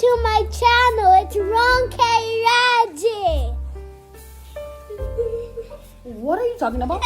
to my channel. It's Ronke Reggie. What are you talking about?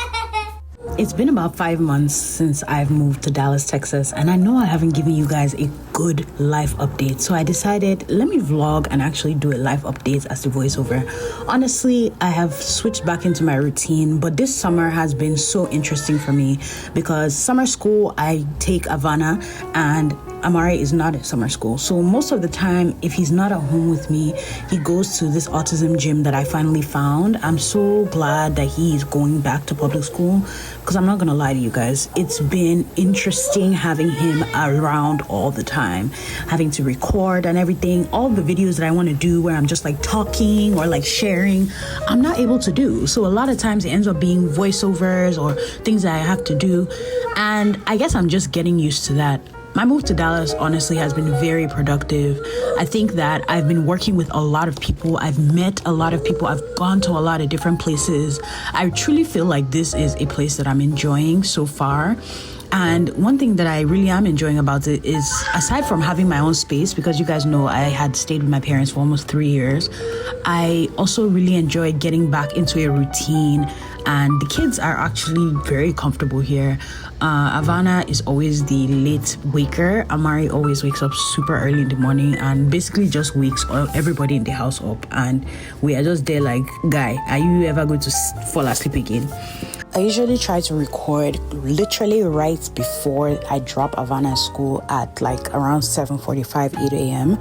It's been about 5 months since I've moved to Dallas, Texas, and I know I haven't given you guys a good life update. So I decided, let me vlog and actually do a life update as the voiceover. Honestly, I have switched back into my routine, but this summer has been so interesting for me because summer school, I take Havana and Amari is not at summer school. So most of the time, if he's not at home with me, he goes to this autism gym that I finally found. I'm so glad that he is going back to public school because I'm not gonna lie to you guys, it's been interesting having him around all the time, having to record and everything. All the videos that I want to do where I'm just like talking or like sharing, I'm not able to do. So a lot of times it ends up being voiceovers or things that I have to do. And I guess I'm just getting used to that. My move to Dallas honestly has been very productive. I think that I've been working with a lot of people. I've met a lot of people. I've gone to a lot of different places. I truly feel like this is a place that I'm enjoying so far. And one thing that I really am enjoying about it is, aside from having my own space, because you guys know I had stayed with my parents for almost 3 years, I also really enjoy getting back into a routine. And the kids are actually very comfortable here. Havana is always the late waker. Amari always wakes up super early in the morning and basically just wakes everybody in the house up. And we are just there like, guy, are you ever going to fall asleep again? I usually try to record literally right before I drop Havana at school at like around 7:45, 8 a.m.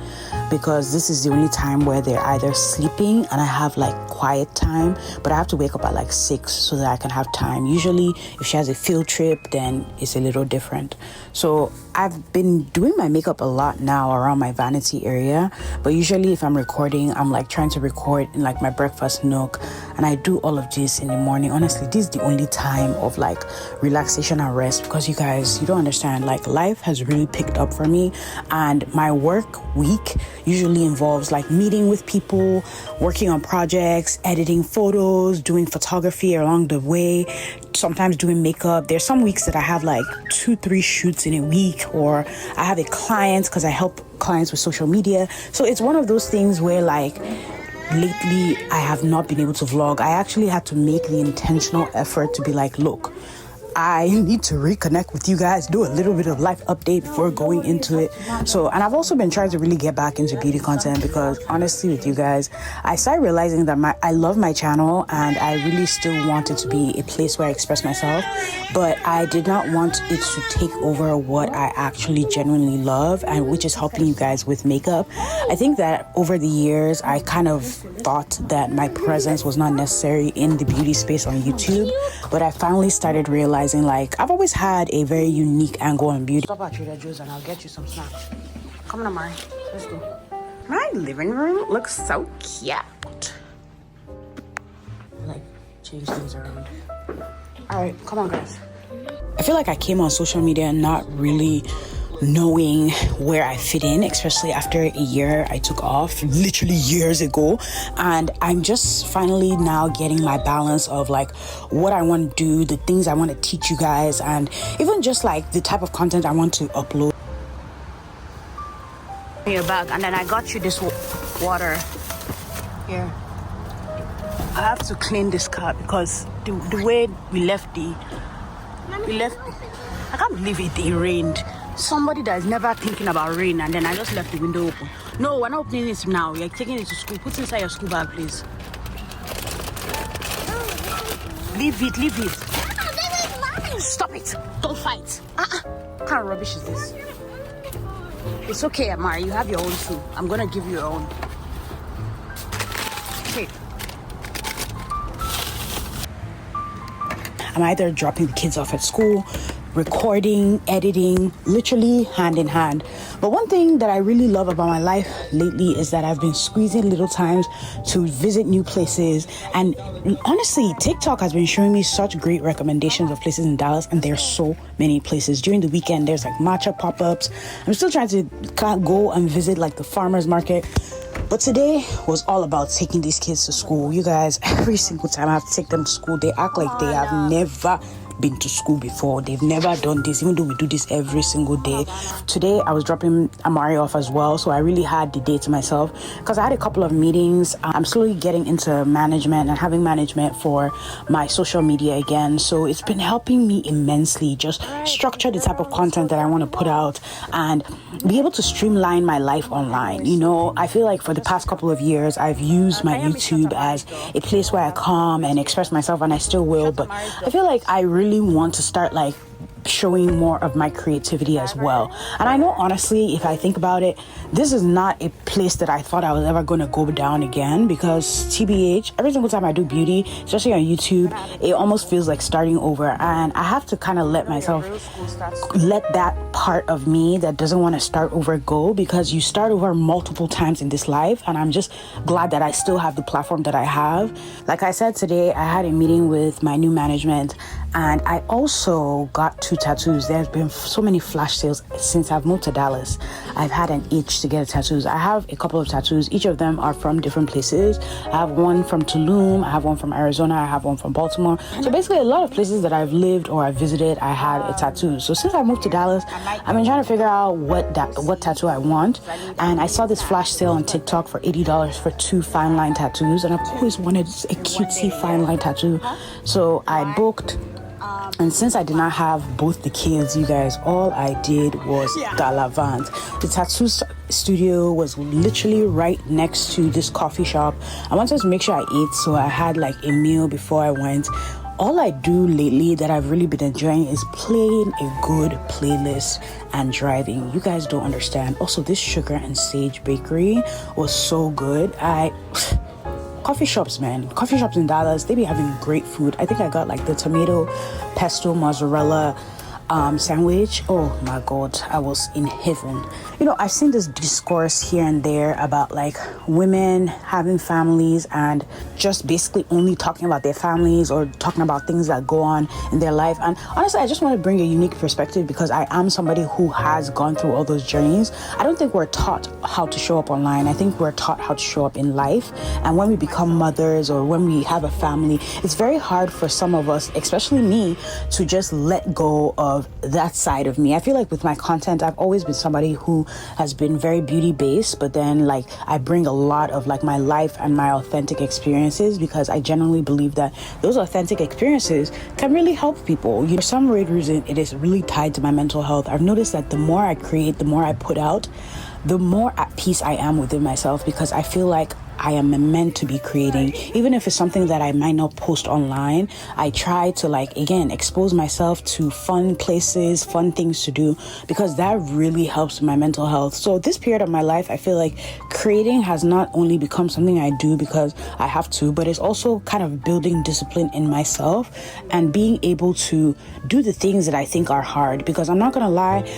because this is the only time where they're either sleeping and I have like quiet time, but I have to wake up at like 6 so that I can have time. Usually if she has a field trip, then it's a little different. So I've been doing my makeup a lot now around my vanity area, but usually if I'm recording, I'm like trying to record in like my breakfast nook, and I do all of this in the morning. Honestly, this is the only time of like relaxation and rest because you guys, you don't understand, like life has really picked up for me, and my work week usually involves like meeting with people, working on projects, editing photos, doing photography along the way, sometimes doing makeup. There's some weeks that I have like 2-3 shoots in a week, or I have a client because I help clients with social media. So it's one of those things where like lately I have not been able to vlog. I actually had to make the intentional effort to be like, look, I need to reconnect with you guys, do a little bit of life update before going into it. So, and I've also been trying to really get back into beauty content because honestly with you guys, I started realizing that I love my channel and I really still want it to be a place where I express myself, but I did not want it to take over what I actually genuinely love, and which is helping you guys with makeup. I think that over the years, I kind of thought that my presence was not necessary in the beauty space on YouTube, but I finally started realizing like I've always had a very unique angle on beauty. Stop at Trader Joe's and I'll get you some snacks. Come on, Amari. Let's go. My living room looks so cute. Like, change things around. Alright, come on, guys. I feel like I came on social media not really knowing where I fit in, especially after a year I took off, literally years ago, and I'm just finally now getting my balance of like what I want to do, the things I want to teach you guys, and even just like the type of content I want to upload. In your bag, and then I got you this water here. I have to clean this car because the way we left I can't believe it rained. Somebody that is never thinking about rain, and then I just left the window open. No, we're not opening it now. We're taking it to school. Put it inside your school bag, please. Leave it. Stop it. Don't fight. What kind of rubbish is this? It's okay, Amari. You have your own too. I'm gonna give you your own. Okay. I'm either dropping the kids off at school, recording, editing, literally hand in hand. But one thing that I really love about my life lately is that I've been squeezing little times to visit new places. And honestly, TikTok has been showing me such great recommendations of places in Dallas, and there's so many places. During the weekend, there's like matcha pop-ups. I'm still trying to go and visit like the farmer's market. But today was all about taking these kids to school. You guys, every single time I have to take them to school, they act like they have never been to school before. They've never done this, even though we do this every single day. Today, I was dropping Amari off as well, so I really had the day to myself because I had a couple of meetings. I'm slowly getting into management and having management for my social media again. So it's been helping me immensely just structure the type of content that I want to put out and be able to streamline my life online. You know, I feel like for the past couple of years, I've used my YouTube as a place where I come and express myself, and I still will, but I feel like I really want to start like showing more of my creativity as well. And I know, honestly, if I think about it, this is not a place that I thought I was ever going to go down again, because TBH, every single time I do beauty, especially on YouTube, it almost feels like starting over, and I have to kind of let that part of me that doesn't want to start over go, because you start over multiple times in this life, and I'm just glad that I still have the platform that I have. Like I said, today I had a meeting with my new management, and I also got 2 tattoos. There's been so many flash sales since I've moved to Dallas. I've had an itch to get tattoos. I have a couple of tattoos. Each of them are from different places. I have one from Tulum. I have one from Arizona. I have one from Baltimore. So basically, a lot of places that I've lived or I've visited, I had a tattoo. So since I moved to Dallas, I've been trying to figure out what tattoo I want. And I saw this flash sale on TikTok for $80 for 2 fine line tattoos. And I've always wanted a cutesy fine line tattoo. So I booked. And since I did not have both the kids, you guys, all I did was galavant. The tattoo studio was literally right next to this coffee shop. I wanted to make sure I ate, so I had like a meal before I went. All I do lately that I've really been enjoying is playing a good playlist and driving. You guys don't understand. Also, this Sugar and Sage Bakery was so good. Coffee shops in Dallas, they be having great food. I think I got like the tomato pesto mozzarella sandwich. Oh my god, I was in heaven. You know, I've seen this discourse here and there about like women having families and just basically only talking about their families or talking about things that go on in their life. And honestly, I just want to bring a unique perspective because I am somebody who has gone through all those journeys. I don't think we're taught how to show up online. I think we're taught how to show up in life. And when we become mothers or when we have a family, it's very hard for some of us, especially me, to just let go of that side of me. I feel like with my content, I've always been somebody who has been very beauty based, but then like I bring a lot of like my life and my authentic experiences because I genuinely believe that those authentic experiences can really help people. For some weird reason, it is really tied to my mental health. I've noticed that the more I create, the more I put out, the more at peace I am within myself because I feel like I am meant to be creating. Even if it's something that I might not post online, I try to like, again, expose myself to fun places, fun things to do, because that really helps my mental health. So this period of my life, I feel like creating has not only become something I do because I have to, but it's also kind of building discipline in myself and being able to do the things that I think are hard, because I'm not gonna lie,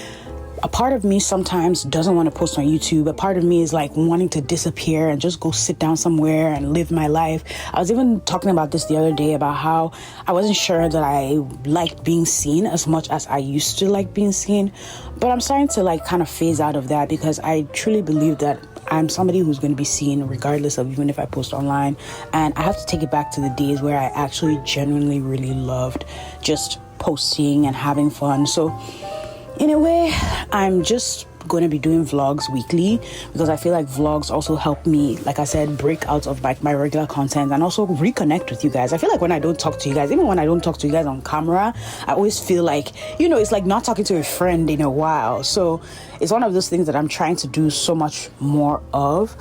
a part of me sometimes doesn't want to post on YouTube. A part of me is like wanting to disappear and just go sit down somewhere and live my life. I was even talking about this the other day about how I wasn't sure that I liked being seen as much as I used to like being seen. But I'm starting to like kind of phase out of that because I truly believe that I'm somebody who's going to be seen regardless of even if I post online. And I have to take it back to the days where I actually genuinely really loved just posting and having fun. So in a way, I'm just going to be doing vlogs weekly because I feel like vlogs also help me, like I said, break out of like my regular content and also reconnect with you guys. I feel like when I don't talk to you guys, even when I don't talk to you guys on camera, I always feel like, you know, it's like not talking to a friend in a while. So it's one of those things that I'm trying to do so much more of.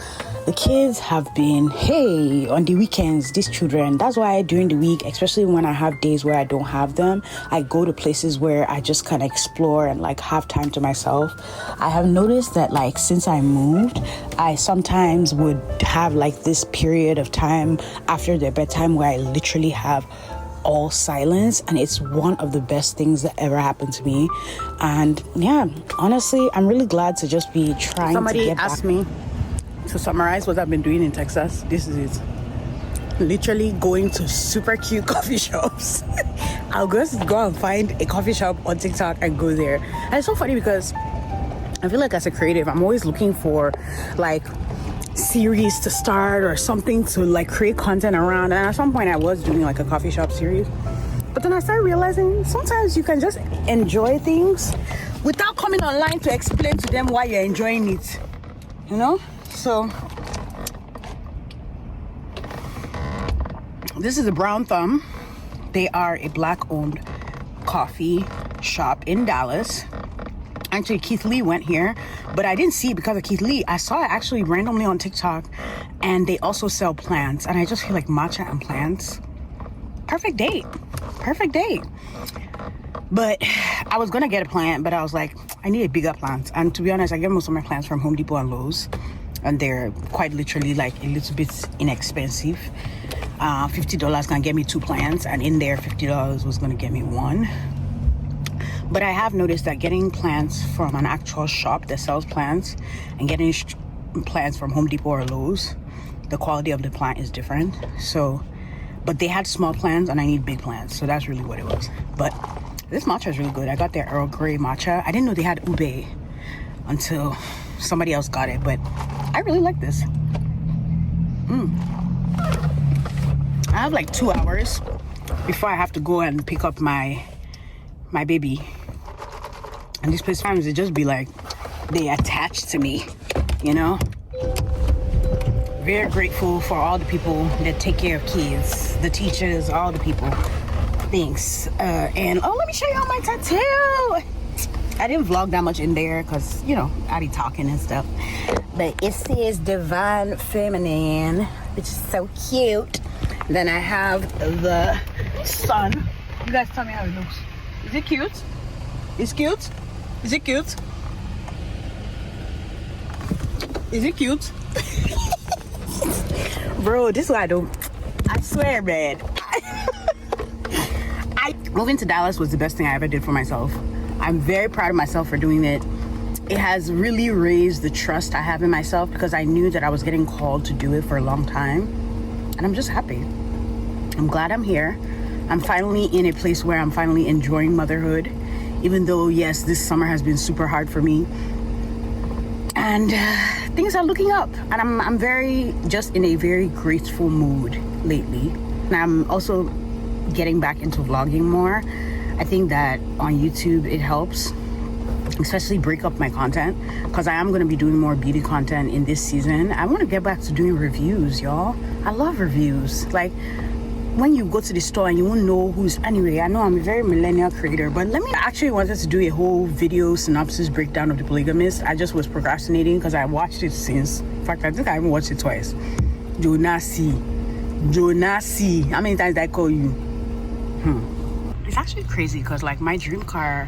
The kids have been, hey, on the weekends, these children, that's why during the week, especially when I have days where I don't have them, I go to places where I just kind of explore and like have time to myself. I have noticed that like since I moved, I sometimes would have like this period of time after their bedtime where I literally have all silence, and it's one of the best things that ever happened to me. And yeah, honestly, I'm really glad to just be trying to get back. Somebody asked me to summarize what I've been doing in Texas. This is it. Literally going to super cute coffee shops. I'll just go and find a coffee shop on TikTok and go there. And it's so funny because I feel like as a creative, I'm always looking for like series to start or something to like create content around. And at some point I was doing like a coffee shop series, But then I started realizing sometimes you can just enjoy things without coming online to explain to them why you're enjoying it. You know? So this is a Brown Thumb. They are a black-owned coffee shop in Dallas. Actually, Keith Lee went here, but I didn't see it because of Keith Lee. I saw it actually randomly on TikTok, and they also sell plants. And I just feel like matcha and plants. Perfect date. Perfect date. But I was gonna get a plant, but I was like, I need a bigger plant. And to be honest, I get most of my plants from Home Depot and Lowe's, and they're quite literally like a little bit inexpensive. $50 gonna get me 2 plants, and in there $50 was gonna get me 1. But I have noticed that getting plants from an actual shop that sells plants and getting plants from Home Depot or Lowe's, the quality of the plant is different. So, but they had small plants and I need big plants, so that's really what it was. But this matcha is really good. I got their Earl Grey matcha. I didn't know they had ube until somebody else got it, but I really like this. I have like 2 hours before I have to go and pick up my baby. And these place times it just be like they attach to me, you know. Very grateful for all the people that take care of kids, the teachers, all the people. Thanks. And oh, let me show you all my tattoo. I didn't vlog that much in there because, you know, I be talking and stuff. But it says Divine Feminine, which is so cute. Then I have the sun. You guys tell me how it looks. Is it cute? It's cute? Is it cute? Is it cute? Bro, this is why I swear, man. Moving to Dallas was the best thing I ever did for myself. I'm very proud of myself for doing it. It has really raised the trust I have in myself because I knew that I was getting called to do it for a long time. And I'm just happy. I'm glad I'm here. I'm finally in a place where I'm finally enjoying motherhood, even though, yes, this summer has been super hard for me. And things are looking up. And I'm just in a very grateful mood lately. And I'm also getting back into vlogging more. I think that on YouTube, it helps, especially break up my content, because I am going to be doing more beauty content in this season. I want to get back to doing reviews, y'all. I love reviews. Like, when you go to the store and you won't know who's... Anyway, I know I'm a very millennial creator, but I actually wanted to do a whole video synopsis breakdown of The Polygamist. I just was procrastinating because I watched it since... In fact, I think I even watched it twice. Jonasi. How many times did I call you? It's actually crazy because, like, my dream car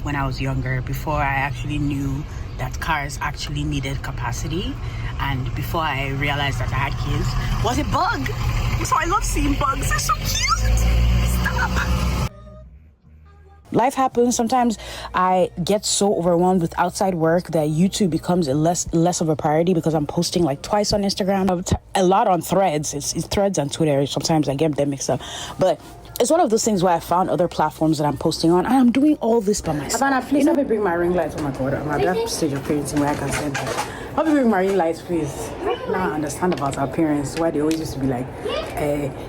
when I was younger, before I actually knew that cars actually needed capacity, and before I realized that I had kids, was a bug. So I love seeing bugs. They're so cute. Stop. Life happens. Sometimes I get so overwhelmed with outside work that YouTube becomes less of a priority because I'm posting like twice on Instagram, a lot on Threads. It's Threads and Twitter. Sometimes I get them mixed up, but it's one of those things where I found other platforms that I'm posting on, and I'm doing all this by myself. Havana, please help me bring my ring light. Oh my God, I'm at that stage of parenting where I can send her. Help me bring my ring lights, please. Now I understand about our parents, why they always used to be like,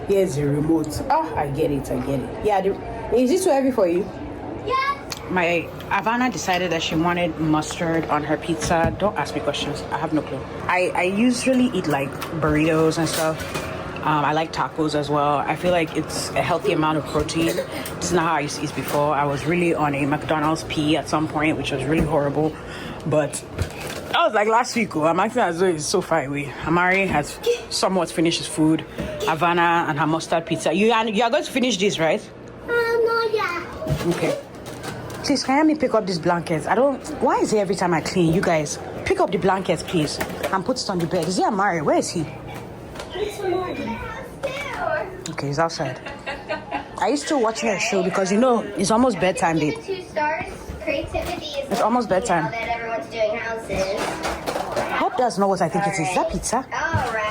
here's the remote. Oh, I get it. Yeah, is this too heavy for you? Yeah. My Havana decided that she wanted mustard on her pizza. Don't ask me questions. I have no clue. I usually eat like burritos and stuff. I like tacos as well. I feel like it's a healthy amount of protein. This is not how I used to eat before. I was really on a McDonald's P at some point, which was really horrible. But that was like last week. I'm acting as though it's so far away. Amari has somewhat finished his food. Havana and her mustard pizza. You are going to finish this, right? No, yeah. Okay. Please, can you help me pick up these blankets? Why is it every time I clean? You guys, pick up the blankets, please, and put it on the bed. Is he Amari? Where is he? Okay, he's outside. Are you still watching a show? Because you know it's almost bedtime, babe. 2 stars. Creativity is it's almost bedtime. that everyone's doing houses. I hope that's not what I think it is. Is that pizza? All right.